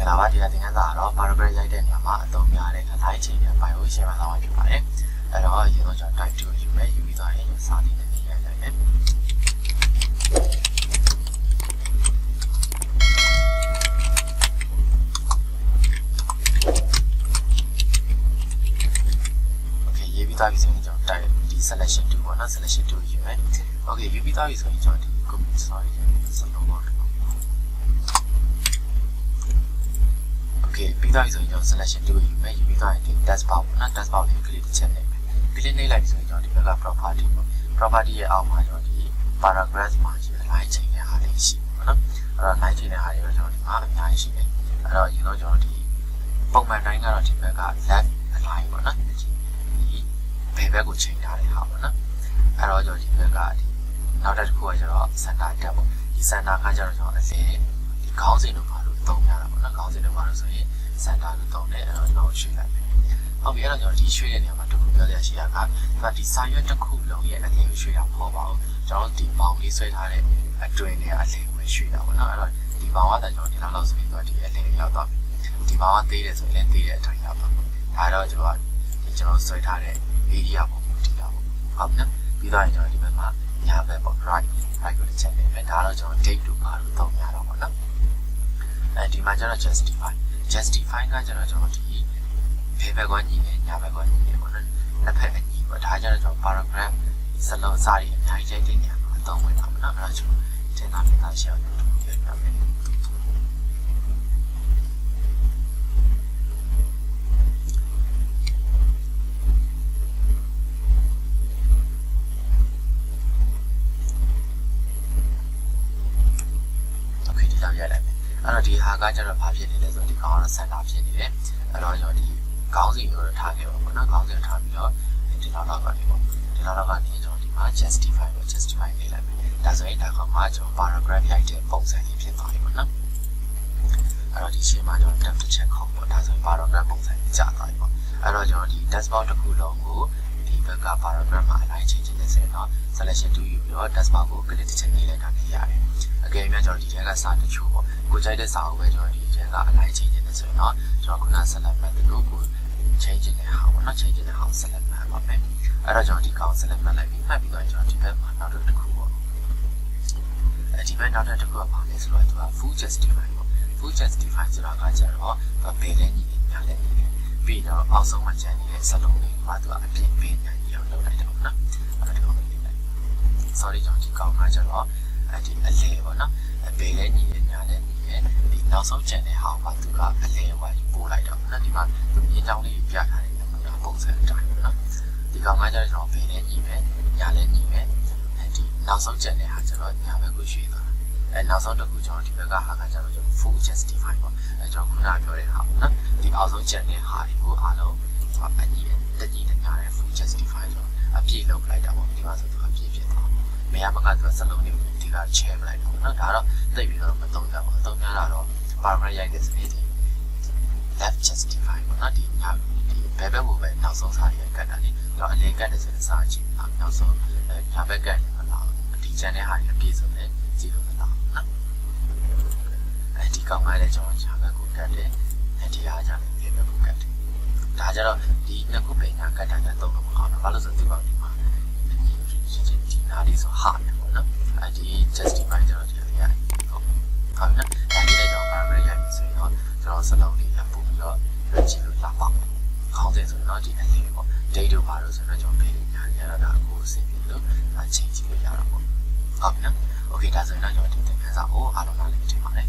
င်္ဂလာပါဒီကသင်ခန်းစာကတော့ paragraph ရိုက်တဲ့နေရာမှာအသုံးများတဲ့ align ချိန်နဲ့ bio ရှင်းမှသွားမှာဖြစ်ပါတယ်အဲ့တော့ရေတော့ကျွန်တော် type 2ကိုယူမယ်ယူပြီးသွားရင်စာလေးနဲ့နေရာရိုက်မယ်ရေးပြီးသားပြီဆိုရင်ကျွန်တော်တိုက်ဒီ selection 2ပေါ့နော် selection 2ကိုယူမယ် okay ယူပြီးသားပြီဆိုရင်ကျွန်တော်ဒီ comment sorry စလုံးပါokay ပြီးသားပြီဆိုရင်ကျွန်တော် selection 2ကိုယူမယ်ယူပြီးသားရင်ဒီ task bar ပေါ့နော် task bar ကို click တစ်ချက်နေမယ် click နှိပ်လိုက်ပြီဆိုရင်ကျွန်တော်ဒီဘက်က property ပေါ့ property ရဲ့အောက်မှာကျွန်တော်ဒီ paragraph မှာရှိတဲ့ line ချိန်တဲ့ဟာလေးရှိပေါ့နော်အဲ့တော့ line ချိန်တဲ့ဟာလေးတော့ကျွန်တော်ဒီမှာအများကြီးရှိတယ်အဲ့တော့ရင်တော့ကျွန်တော်ဒီပုံမှန်တိုင်းကတော့ဒီဘက်က left align ပေါ့နော်ဘယ်ဘက်ကိုချိန်ထားတဲ့ဟာပေါ့နော်အဲ့တော့ကျွန်တော်ဒီဘက်ကဒီနောက်တစ်ခုကကျတော့ center တက်ပေါ့ဒီ center ကကျတော့ကျွန်တော်အစင်းဒီခေါင်းစဉ်တို့ပါလို့သုံးရတာပေါ့နော်ခေါင်းစဉ်တို့ပါလို့ဆိုရင် center လို့သုံးတယ်အဲ့တော့ကျွန်တော်ရွှေ့လိုက်မယ်ဟုတ်ပြီအဲ့တော့ကျွန်တော်ဒီရွှေ့တဲ့နေရာမှာတစ်ခုပြောရရှိတာကဒီစာရွက်တစ်ခုလုံးရဲ့အလယ်ကိုရွှေ့တာမဟုတ်ပါဘူးကျွန်တော်ဒီပေါင်လေးဆွဲထားတဲ့အတွင်းနဲ့အလယ်ကိုရွှေ့တာပေါ့နော်အဲ့တော့ဒီပေါင်ကကျွန်တော်ဒီလောက်ဆိုရင်တော့ဒီအလယ်ရောက်သွားပြီဒီပေါင်ကသေးတယ်ဆိုရင်သေးတဲ့အတိုင်းရောက်သွားပြီဒါတော့ကျွန်တော်ဆွဲထားတဲ့ area ပေါ့ဒီတော့ဟုတ်နော်ပြီးတော့ကျွန်တော်ဒီဘက်မှာညာဘက်ပေါ့ right ကိုတစ်ချက်နေပဲဒါတော့ကျွန်တော် date လို့ပါလို့သုံးရတော့ပေါ့နော်အဲဒီမှာကျွန်တော် justify ကကျွန်တော်ဒီဘယ်ဘက်ကညီနေညာဘက်ကညီနေပေါ့နော်နှစ်ဖက်အညီပေါ့ဒါကျတော့ကျွန်တော် paragraph စလုံးစာရီအများကြီးချိန်တဲ့နေရာမှာသုံးဝင်တာပေါ့နော်အဲ့ဒါကျွန်တော်သင်သားပြတာရှေ့အောင်ပြောပြမယ်အဲ့တော့ဒီဟာကကျတော့ဘာဖြစ်နေလဲဆိုတော့ဒီကောင်ကတော့ center ဖြစ်နေတယ်အဲ့တော့ကျွန်တော်ဒီခေါင်းစဉ်ကိုထားခဲ့ပါပေါ့နော်ခေါင်းစဉ်ထားပြီးတော့ဒီလောက်တော့ကနေပေါ့ဒီလောက်တော့ကနေကျွန်တော်ဒီမှာ justify လို့ justify နေလိုက်မယ်ဒါဆိုရင်ဒါကောင်ကကျွန်တော် paragraph ရိုက်တဲ့ပုံစံလေးဖြစ်သွားပြီပေါ့နော်အဲ့တော့ဒီရှင်းမှာကျွန်တော် tab တစ်ချက်ခေါက်ပေါ့ဒါဆိုရင် paragraph ပုံစံကြီးကြာသွားပြီပေါ့အဲ့တော့ကျွန်တော်ဒီ dashboard တစ်ခုလုံးကိုဒီဘက်က paragraph မှာ align ချိန်ချင်းနေစေတော့ selection 2ယူပြီးတော့ dashboard ကို click တစ်ချက်နေလိုက်တာလည်းရတယ်အကယ်၍ကျွန်တော်ဒီထဲကစာတချို့ပေါ့ကိုကြိုက်တဲ့စာအုပ်ပဲကျွန်တော်ဒီထဲကအလိုက်ချိန်နေတယ်ဆိုရင်တော့ကျွန်တော်ခုန select မှတ်တယ်လို့ကိုချိန်ချင်တဲ့ဟာပေါ့နော်ချိန်ချင်တဲ့ဟာကို select မှတ်ပါမယ်အဲ့တော့ကျွန်တော်ဒီကောင် select မှတ်လိုက်ပြီးမှတ်ပြီးတော့ကျွန်တော်ဒီဘက်မှာနောက်တစ်ခုပေါ့ဒီဘက်နောက်တစ်ခုကဘာလဲဆိုတော့သူက full justify ပေါ့ full justify ဆိုတာကကျတော့ဘယ်လဲညီနေညာလဲညီနေပြီးတော့အောက်ဆုံးမှာကျန်နေတဲ့စလုံးလေးကသူကအပြည့်ပေးညာညီအောင်လုပ်လိုက်တယ်ပေါ့နော်အဲ့တော့ဒီကောင်လေးလိုက် sorry ကျွန်တော်ဒီကောင်ကကျတော့ဒီအလဲပေါ့နော်ဘယ်လဲညီနေညာလဲညီနေဒီနောက်ဆုံးကျန်တဲ့ဟာကသူကအလဲဝိုင်းပို့လိုက်တော့နော်ဒီမှာသူမြင်းချောင်းလေးပြထားတယ်ပုံစံအတိုင်းပေါ့နော်ဒီကောင်ကကျတော့ကျွန်တော်ဘယ်လဲညီပဲညာလဲညီပဲဒီနောက်ဆုံးကျန်တဲ့ဟာကျတော့ညာဘက်ကိုရွှေ့သွားတာနောက်ဆုံးတစ်ခုကျွန်တော်ဒီဘက်ကဟာကကျတော့ကျွန်တော် full justify ပေါ့ကျွန်တော်ခုနပြောတဲ့ဟာပေါ့နော်ဒီအောက်ဆုံးကျန်တဲ့ဟာတွေကိုအားလုံးအညီတကြီးတညာတဲ့ full justify ဆိုတော့အပြည့်လုပ်လိုက်တာပေါ့ဒီမှာဆိုသူအပြည့်ဖြစ်သွားမရမကသူစလုံးလေးကိုဒီက share လိုက်တော့နော်ဒါတော့သိပြီးတော့မသုံးကြဘူးသုံးကြတာတော့ paragraph ရိုက်တဲ့စနစ်ဒီ left justify ပေါ့နော်ဒီညာဒီဘယ်ဘက်ကိုပဲနောက်ဆုံးစာရိုက်ကတ်တာလေတော့အလေကတ်တယ်ဆိုရင်စာချင်းနောက်ဆုံးညာဘက်ကတ်တယ်မလားဒီချန်တဲ့ဟာကြီးအပြည့်စုံတယ်ကြည့်လို့မလားနော်ဒီကောင်ကလည်းကျွန်တော်ညာဘက်ကိုကတ်တယ်ဒီဟာကျလည်းဒီဘက်ကိုကတ်တယ်ဒါကြတော့ဒီနှစ်ခုပဲညာကတ်တာနဲ့သုံးလို့မအောင်ဘူးဘာလို့ဆိုဒီကောင်ဒီမှာဒီနားလေးဆိုဟာတယ်ပေါ့နော်ဒီ justify ကျတော့ဒီလိုရတယ်ဟုတ်နော်ဒါလေးလည်းကျွန်တော် paragraph ရိုက်ပြီဆိုရင်တော့ကျွန်တော်စလုံးလေးပို့ပြီးတော့ကြည့်လို့လာပါခေါင်းစဉ်ဆိုတော့ဒီအလေးပေါ့ date တို့ပါလို့ဆိုတော့ကျွန်တော်ပြင်ညာရတာကိုအဆင်ပြေလို့ချိန်ကြည့်လို့ရတာပေါ့ဟုတ်ပြီနော် okay ဒါဆိုရင်တော့ကျွန်တော်ဒီသင်ခန်းစာကိုအားလုံးနားလည်ထင်ပါတယ်